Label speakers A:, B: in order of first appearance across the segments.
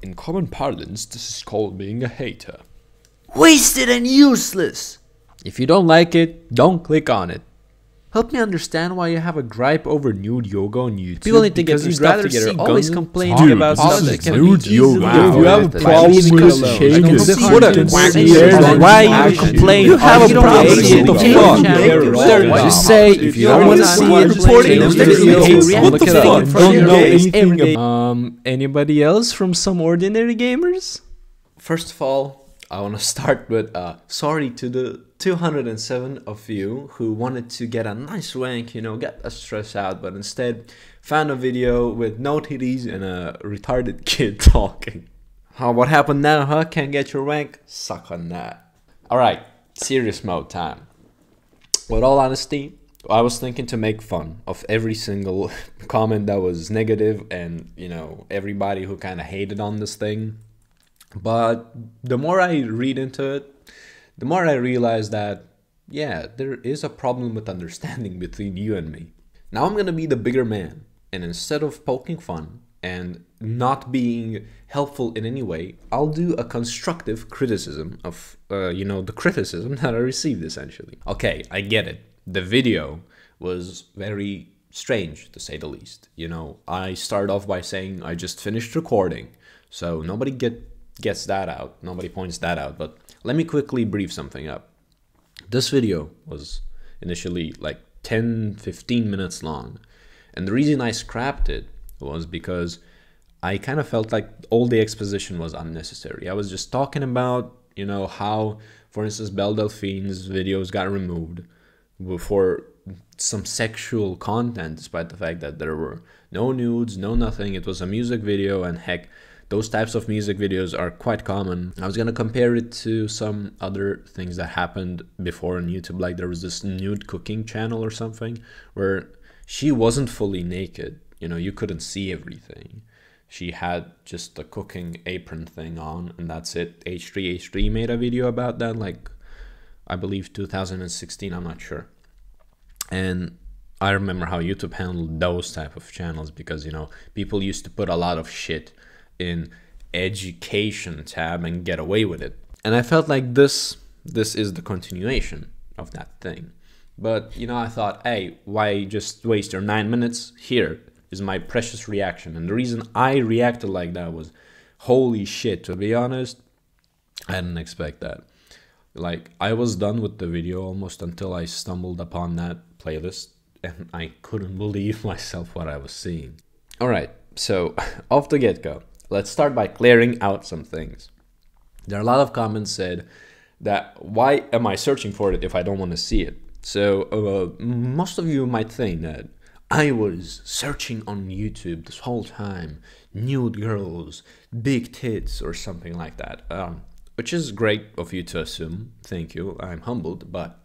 A: In common parlance, this is called being a hater.
B: Wasted and useless!
A: If you don't like it, don't click on it. Help me understand why you have a gripe over nude yoga on YouTube.
B: People need to get their stuff together. Always complaining about stuff that
A: nude yoga.
B: Wow.
A: If you have a problem with changes,
B: why you complain? You have a problem with the fuck? Just say if you don't want to see it, reporting what the fuck?
A: Don't know anything. Anybody else from some ordinary gamers? First of all, I want to start with sorry to the 207 of you who wanted to get a nice rank, you know, get a stress out, but instead found a video with no titties and a retarded kid talking. What happened now, huh? Can't get your rank? Suck on that. Alright, serious mode time. With all honesty, I was thinking to make fun of every single comment that was negative and, you know, everybody who kind of hated on this thing. But the more I read into it, the more I realize that, yeah, there is a problem with understanding between you and me. Now I'm gonna be the bigger man, and instead of poking fun and not being helpful in any way, I'll do a constructive criticism of, you know, the criticism that I received essentially. Okay, I get it. The video was very strange, to say the least. You know, I started off by saying I just finished recording, so nobody gets that out, nobody points that out, but let me quickly brief something up. This video was initially like 10-15 minutes long, and the reason I scrapped it was because I kind of felt like all the exposition was unnecessary. I was just talking about, you know, how, for instance, Belle Delphine's videos got removed for some sexual content, despite the fact that there were no nudes, no nothing. It was a music video, and heck, those types of music videos are quite common. I was gonna compare it to some other things that happened before on YouTube, like there was this nude cooking channel or something where she wasn't fully naked. You know, you couldn't see everything. She had just a cooking apron thing on, and that's it. H3 made a video about that, like, I believe 2016, I'm not sure. And I remember how YouTube handled those type of channels because, you know, people used to put a lot of shit in education tab and get away with it. And I felt like this is the continuation of that thing. But, you know, I thought, hey, why just waste your 9 minutes? Here is my precious reaction. And the reason I reacted like that was, holy shit, to be honest, I didn't expect that. Like, I was done with the video almost until I stumbled upon that playlist, and I couldn't believe myself what I was seeing. Alright, so off the get-go, let's start by clearing out some things. There are a lot of comments said that, why am I searching for it if I don't want to see it? So most of you might think that I was searching on YouTube this whole time, nude girls, big tits, or something like that. Which is great of you to assume, thank you, I'm humbled, but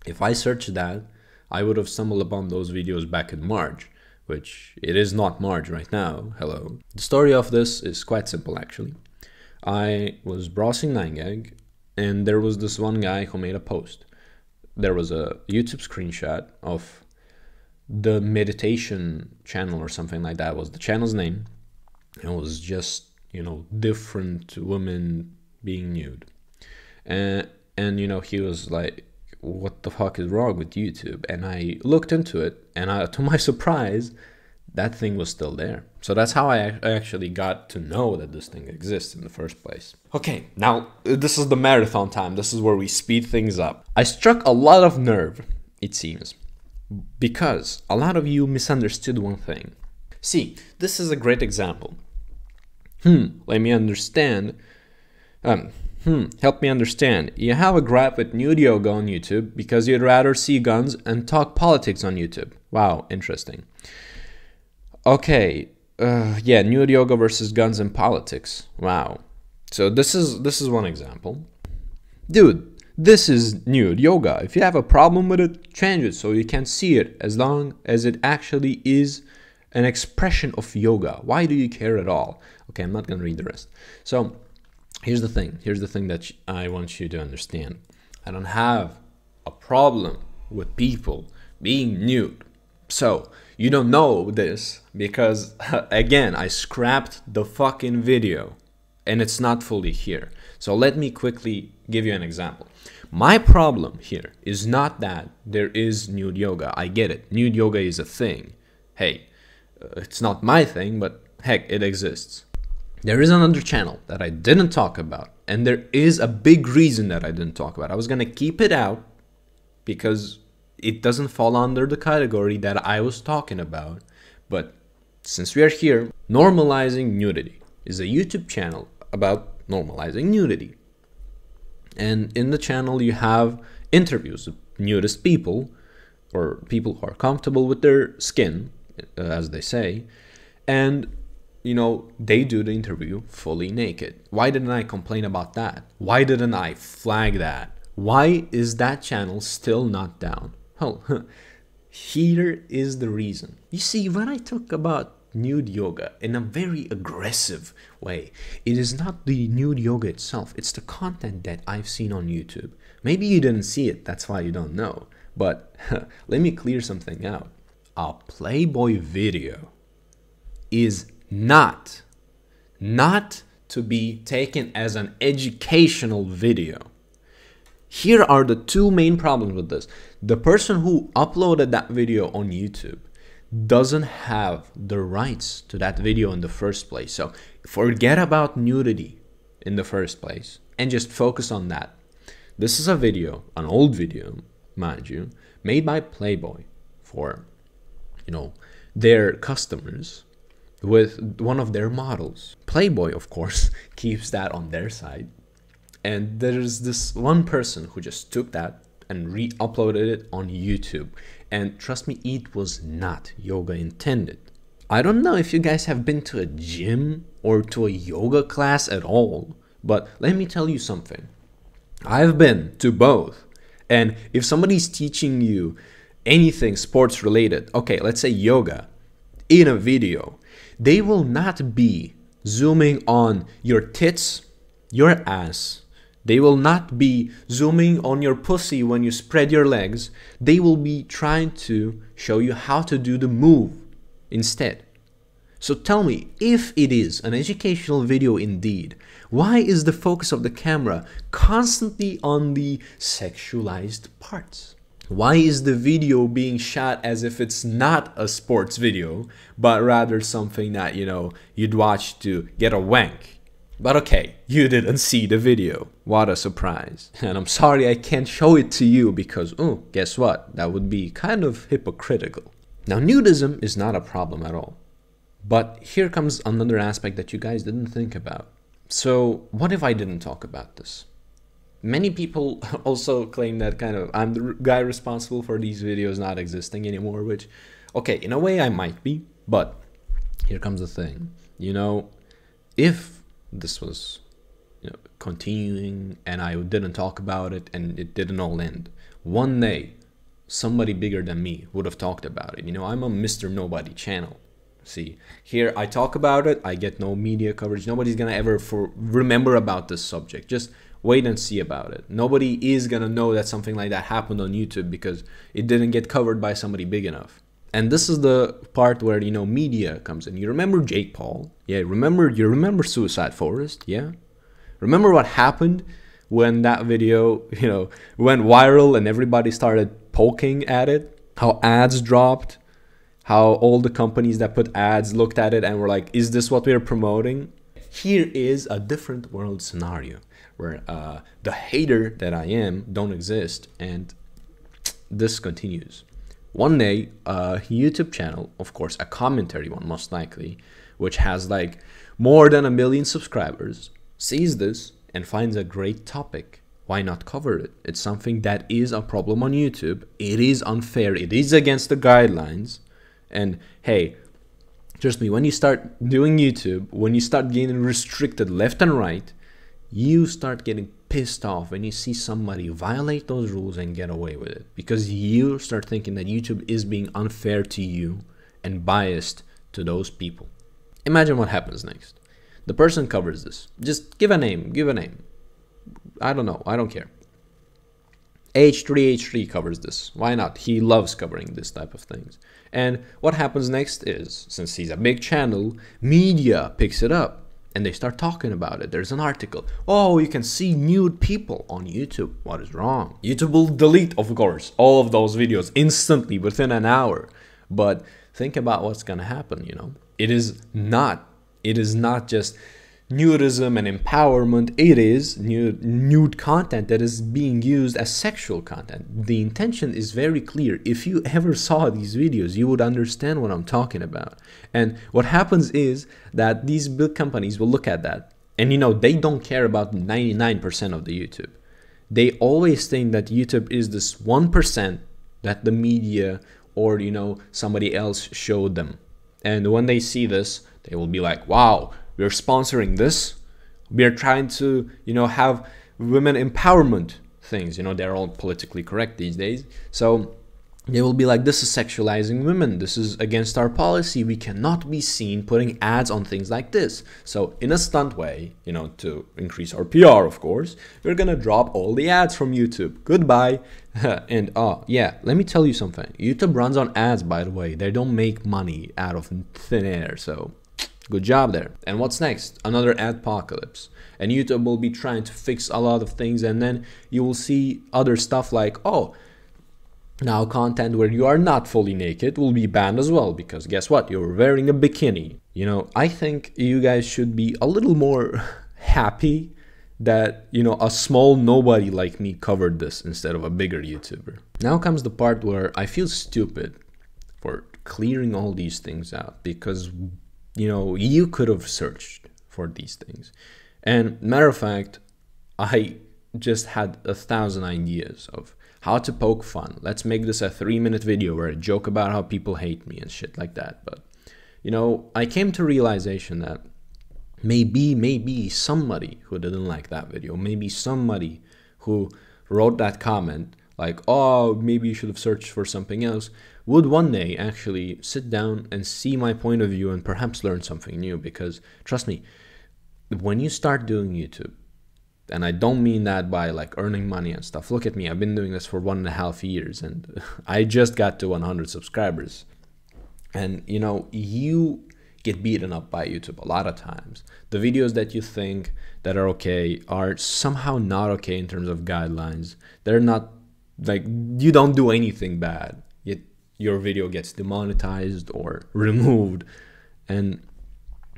A: if I searched that, I would have stumbled upon those videos back in March, which it is not March right now, hello. The story of this is quite simple actually. I was browsing 9gag, and there was this one guy who made a post. There was a YouTube screenshot of the meditation channel or something like that was the channel's name. It was just, you know, different women being nude, and you know, he was like, what the fuck is wrong with YouTube? And I looked into it, and to my surprise, that thing was still there. So that's how I actually got to know that this thing exists in the first place. Okay, now this is the marathon time. This is where we speed things up. I struck a lot of nerve, it seems, because a lot of you misunderstood one thing. See, this is a great example. Let me understand. Help me understand. You have a gripe with nude yoga on YouTube because you'd rather see guns and talk politics on YouTube. Wow, interesting. Okay, yeah, nude yoga versus guns and politics. Wow. So this is one example. Dude, this is nude yoga. If you have a problem with it, change it so you can see it, as long as it actually is an expression of yoga. Why do you care at all? Okay, I'm not gonna read the rest. So here's the thing that I want you to understand. I don't have a problem with people being nude. So you don't know this because, again, I scrapped the fucking video. and it's not fully here. So let me quickly give you an example. My problem here is not that there is nude yoga. I get it. Nude yoga is a thing. Hey, it's not my thing, but heck, it exists. There is another channel that I didn't talk about, and there is a big reason that I didn't talk about. I was gonna keep it out because it doesn't fall under the category that I was talking about. But since we are here, Normalizing Nudity is a YouTube channel about normalizing nudity. And in the channel you have interviews with nudist people, or people who are comfortable with their skin, as they say, and you know, they do the interview fully naked. Why didn't I complain about that? Why didn't I flag that? Why is that channel still not down? Well, here is the reason. You see, when I talk about nude yoga in a very aggressive way, it is not the nude yoga itself, it's the content that I've seen on YouTube. Maybe you didn't see it, that's why you don't know. But let me clear something out. A Playboy video is not to be taken as an educational video. Here are the two main problems with this. The person who uploaded that video on YouTube doesn't have the rights to that video in the first place. So forget about nudity in the first place and just focus on that. This is a video, an old video, mind you, made by Playboy for, you know, their customers with one of their models. Playboy, of course, keeps that on their side. And there's this one person who just took that and re-uploaded it on YouTube. And trust me, it was not yoga intended. I don't know if you guys have been to a gym or to a yoga class at all, but let me tell you something. I've been to both. And if somebody's teaching you anything sports related, okay, let's say yoga, in a video, they will not be zooming on your tits, your ass. They will not be zooming on your pussy when you spread your legs. They will be trying to show you how to do the move instead. So tell me, if it is an educational video indeed, why is the focus of the camera constantly on the sexualized parts? Why is the video being shot as if it's not a sports video, but rather something that, you know, you'd watch to get a wank? But okay, you didn't see the video. What a surprise. And I'm sorry I can't show it to you because, oh, guess what? That would be kind of hypocritical. Now, nudism is not a problem at all. But here comes another aspect that you guys didn't think about. So what if I didn't talk about this? Many people also claim that kind of I'm the guy responsible for these videos not existing anymore, which, okay, in a way I might be, but here comes the thing. You know, if this was, you know, continuing and I didn't talk about it and it didn't all end, one day somebody bigger than me would have talked about it. You know, I'm a Mr. Nobody channel. See, here I talk about it, I get no media coverage. Nobody's gonna ever remember about this subject. Just wait and see about it. Nobody is gonna know that something like that happened on YouTube because it didn't get covered by somebody big enough. And this is the part where, you know, media comes in. You remember Jake Paul? Yeah, you remember Suicide Forest? Yeah? Remember what happened when that video, you know, went viral and everybody started poking at it? How ads dropped? How all the companies that put ads looked at it and were like, is this what we're promoting? Here is a different world scenario where the hater that I am don't exist, and this continues. One day, a YouTube channel, of course, a commentary one most likely, which has like more than 1 million subscribers, sees this and finds a great topic. Why not cover it? It's something that is a problem on YouTube. It is unfair. It is against the guidelines. And hey, trust me, when you start doing YouTube, when you start getting restricted left and right, you start getting pissed off when you see somebody violate those rules and get away with it, because you start thinking that YouTube is being unfair to you and biased to those people. Imagine what happens next. The person covers this. Just give a name, I don't know, I don't care. H3H3 covers this. Why not? He loves covering this type of things. And what happens next is, since he's a big channel, media picks it up and they start talking about it. There's an article. Oh, you can see nude people on YouTube. What is wrong? YouTube will delete, of course, all of those videos instantly within an hour. But think about what's gonna happen, you know? It is not just nudism and empowerment. It is nude content that is being used as sexual content. The intention is very clear. If you ever saw these videos, you would understand what I'm talking about. And what happens is that these big companies will look at that, and you know, they don't care about 99% of the YouTube. They always think that YouTube is this 1% that the media or, you know, somebody else showed them. And when they see this, they will be like, wow, we're sponsoring this. We're trying to, you know, have women empowerment things. You know, they're all politically correct these days. So they will be like, this is sexualizing women. This is against our policy. We cannot be seen putting ads on things like this. So in a stunt way, you know, to increase our PR, of course, we're going to drop all the ads from YouTube. Goodbye. And yeah, let me tell you something. YouTube runs on ads, by the way. They don't make money out of thin air. So good job there. And what's next? Another adpocalypse. And YouTube will be trying to fix a lot of things. And then you will see other stuff like, oh, now content where you are not fully naked will be banned as well, because guess what? You're wearing a bikini. You know, I think you guys should be a little more happy that, you know, a small nobody like me covered this instead of a bigger YouTuber. Now comes the part where I feel stupid for clearing all these things out, because, you know, you could have searched for these things. And matter of fact, I just had 1,000 ideas of how to poke fun. Let's make this a 3-minute video where I joke about how people hate me and shit like that. But, you know, I came to realization that maybe somebody who didn't like that video, maybe somebody who wrote that comment like, oh, maybe you should have searched for something else, would one day actually sit down and see my point of view and perhaps learn something new. Because trust me, when you start doing YouTube, and I don't mean that by like earning money and stuff. Look at me, I've been doing this for 1.5 years and I just got to 100 subscribers. And you know, you get beaten up by YouTube a lot of times. The videos that you think that are okay are somehow not okay in terms of guidelines. They're not, like, you don't do anything bad, yet your video gets demonetized or removed, and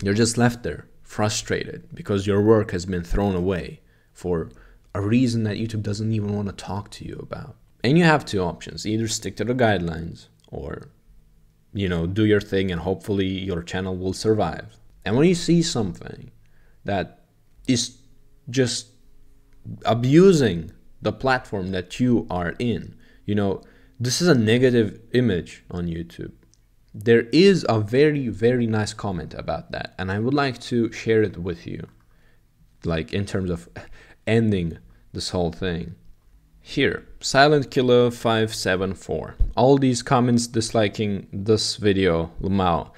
A: you're just left there frustrated because your work has been thrown away for a reason that YouTube doesn't even want to talk to you about. And you have two options: either stick to the guidelines or, you know, do your thing and hopefully your channel will survive. And when you see something that is just abusing the platform that you are in, you know, this is a negative image on YouTube. There is a very, very nice comment about that, and I would like to share it with you, like in terms of ending this whole thing. Here, Silent Killer 574. All these comments disliking this video, Lamau.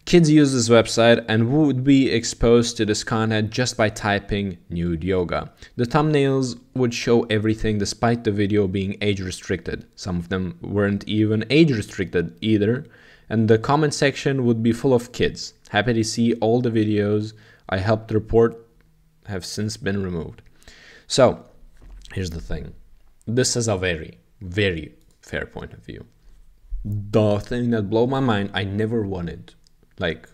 A: Kids use this website and would be exposed to this content just by typing nude yoga. The thumbnails would show everything despite the video being age restricted. Some of them weren't even age restricted either. And the comment section would be full of kids. Happy to see all the videos I helped report have since been removed. So, here's the thing. This is a very, very fair point of view. The thing that blew my mind, I never wanted, like,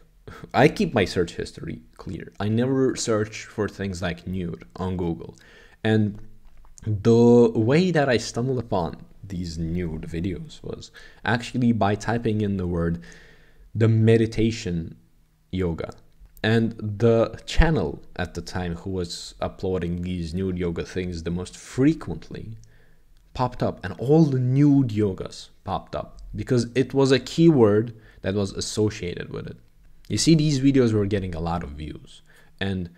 A: I keep my search history clear. I never search for things like nude on Google. And the way that I stumbled upon these nude videos was actually by typing in the word the meditation yoga. And the channel at the time who was uploading these nude yoga things the most frequently popped up, and all the nude yogas popped up because it was a keyword that was associated with it. You see, these videos were getting a lot of views, and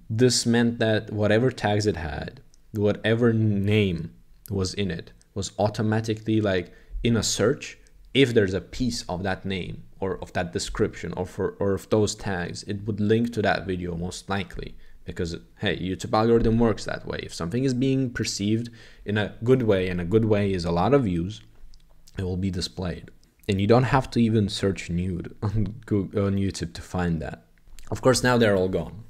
A: this meant that whatever tags it had, whatever name was in it, was automatically like in a search. If there's a piece of that name or of that description or of those tags, it would link to that video most likely, because hey, YouTube algorithm works that way. If something is being perceived in a good way, and a good way is a lot of views, it will be displayed. And you don't have to even search nude on YouTube to find that. Of course, now they're all gone.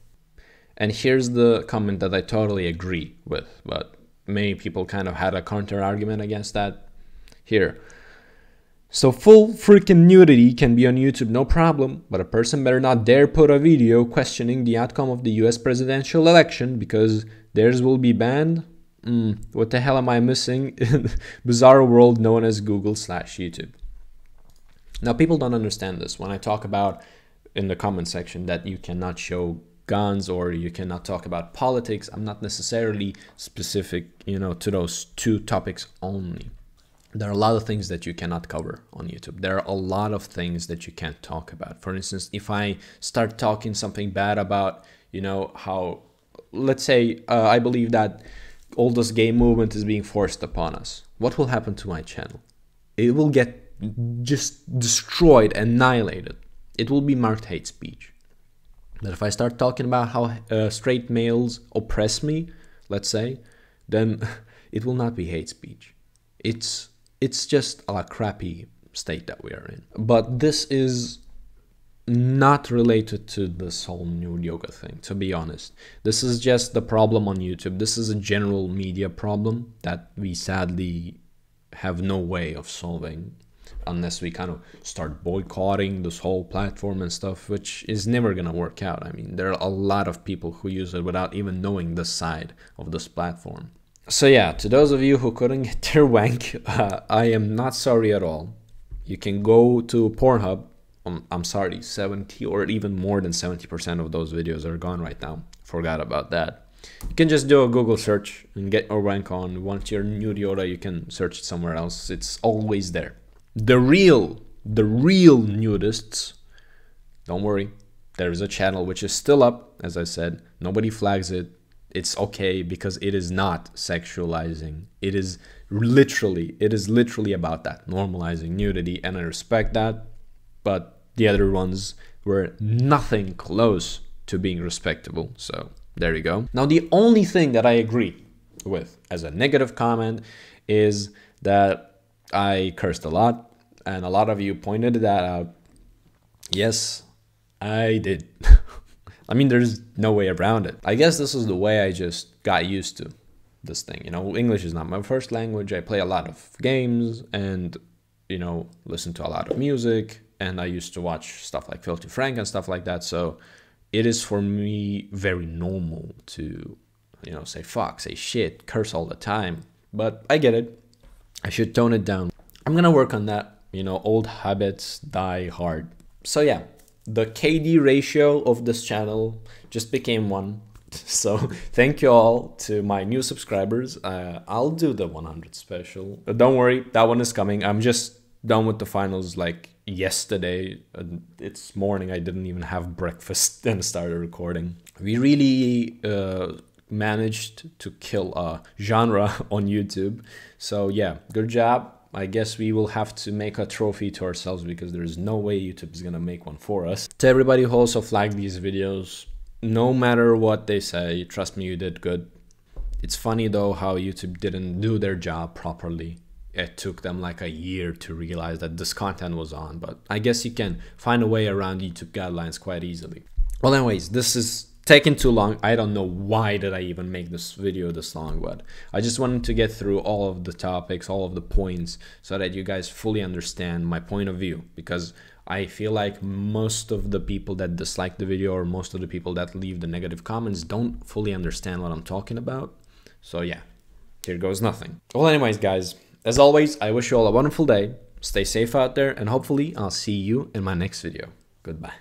A: And here's the comment that I totally agree with, but many people kind of had a counter argument against that here. So full freaking nudity can be on YouTube, no problem, but a person better not dare put a video questioning the outcome of the US presidential election because theirs will be banned. What the hell am I missing in bizarre world known as Google/YouTube? Now, people don't understand this. When I talk about in the comment section that you cannot show guns or you cannot talk about politics, I'm not necessarily specific, to those two topics only. There are a lot of things that you cannot cover on YouTube. There are a lot of things that you can't talk about. For instance, if I start talking something bad about, how, let's say, I believe that all this gay movement is being forced upon us, what will happen to my channel? It will get just destroyed, annihilated. It will be marked hate speech. But if I start talking about how straight males oppress me, let's say, then it will not be hate speech. It's just a crappy state that we are in. But this is not related to this whole nude yoga thing, to be honest. This is just the problem on YouTube. This is a general media problem that we sadly have no way of solving unless we kind of start boycotting this whole platform and stuff, which is never gonna work out. I mean, there are a lot of people who use it without even knowing the side of this platform. So yeah, to those of you who couldn't get their wank, I am not sorry at all. You can go to Pornhub. I'm sorry, 70 or even more than 70% of those videos are gone right now. Forgot about that. You can just do a Google search and get your wank on. Once you're nude yoga, you can search it somewhere else. It's always there. The real nudists, don't worry, there is a channel which is still up. As I said, nobody flags it. It's okay because it is not sexualizing. It is literally about that, normalizing nudity, and I respect that. But the other ones were nothing close to being respectable. So there you go. Now, the only thing that I agree with as a negative comment is that I cursed a lot, and a lot of you pointed that out. Yes, I did. I mean, there's no way around it. I guess this is the way I just got used to this thing. English is not my first language. I play a lot of games and, listen to a lot of music. And I used to watch stuff like Filthy Frank and stuff like that. So it is for me very normal to, say fuck, say shit, curse all the time. But I get it. I should tone it down. I'm gonna work on that. Old habits die hard. So yeah, the KD ratio of this channel just became 1. So thank you all to my new subscribers. I'll do the 100 special. But don't worry, that one is coming. I'm just done with the finals like yesterday. It's morning. I didn't even have breakfast and started recording. We really managed to kill a genre on YouTube. So yeah, good job. I guess we will have to make a trophy to ourselves because there's no way YouTube is gonna make one for us. To everybody who also flagged these videos, no matter what they say, trust me, you did good. It's funny though how YouTube didn't do their job properly. It took them like a year to realize that this content was on, but I guess you can find a way around YouTube guidelines quite easily. Well, anyways, this is taking too long. I don't know why did I even make this video this long, but I just wanted to get through all of the topics, all of the points, so that you guys fully understand my point of view, because I feel like most of the people that dislike the video or most of the people that leave the negative comments don't fully understand what I'm talking about. So yeah, here goes nothing. Well, anyways, guys, as always, I wish you all a wonderful day. Stay safe out there, and hopefully I'll see you in my next video. Goodbye.